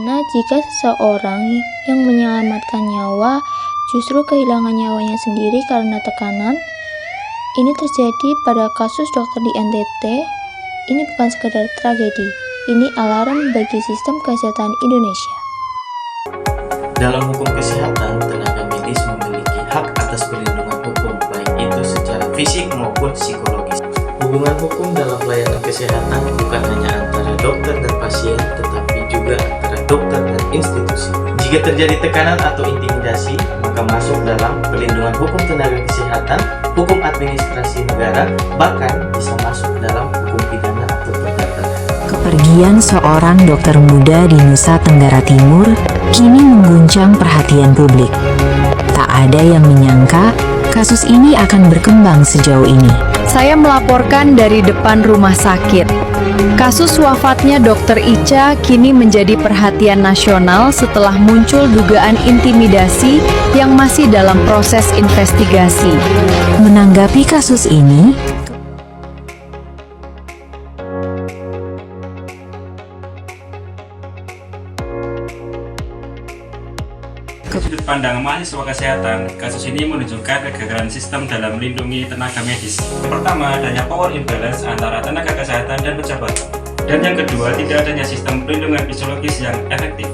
Bagaimana jika seseorang yang menyelamatkan nyawa justru kehilangan nyawanya sendiri karena tekanan? Ini terjadi pada kasus dokter di NTT. Ini bukan sekedar tragedi, ini alarm bagi sistem kesehatan Indonesia. Dalam hukum kesehatan, tenaga medis memiliki hak atas perlindungan hukum, baik itu secara fisik maupun psikologis. Hubungan hukum dalam pelayanan kesehatan bukan hanya antara dokter dan pasien, tetapi juga antara dokter dan institusi. Jika terjadi tekanan atau intimidasi, maka masuk dalam perlindungan hukum tenaga kesehatan, hukum administrasi negara, bahkan bisa masuk dalam hukum pidana atau perdata. Kepergian seorang dokter muda di Nusa Tenggara Timur kini mengguncang perhatian publik. Tak ada yang menyangka kasus ini akan berkembang sejauh ini. Saya melaporkan dari depan rumah sakit. Kasus wafatnya Dr. Ica kini menjadi perhatian nasional setelah muncul dugaan intimidasi yang masih dalam proses investigasi. Menanggapi kasus ini, Sudut pandang mahasiswa kesehatan, kasus ini menunjukkan kegagalan sistem dalam melindungi tenaga medis. Yang pertama, adanya power imbalance antara tenaga kesehatan dan pejabat. Dan yang kedua, tidak adanya sistem perlindungan fisiologis yang efektif.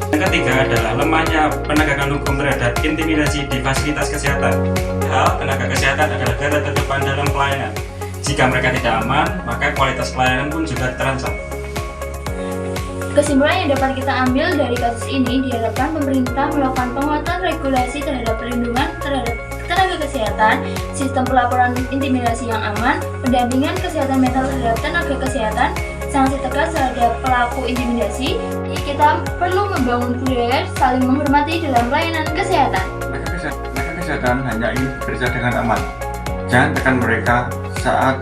Yang ketiga adalah lemahnya penegakan hukum terhadap intimidasi di fasilitas kesehatan. Tenaga kesehatan adalah garda terdepan dalam pelayanan. Jika mereka tidak aman, maka kualitas pelayanan pun juga terancam. Kesimpulan yang dapat kita ambil dari kasus ini diharapkan pemerintah melakukan penguatan regulasi terhadap perlindungan terhadap tenaga kesehatan, sistem pelaporan intimidasi yang aman, pendampingan kesehatan mental terhadap tenaga kesehatan, sanksi tegas terhadap pelaku intimidasi. Kita perlu membangun budaya saling menghormati dalam pelayanan kesehatan. Tenaga kesehatan hanya ingin bekerja dengan aman. Jangan tekan mereka saat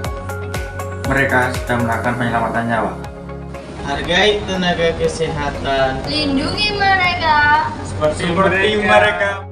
mereka sedang melakukan penyelamatan nyawa. Hargai tenaga kesehatan Lindungi mereka Seperti mereka.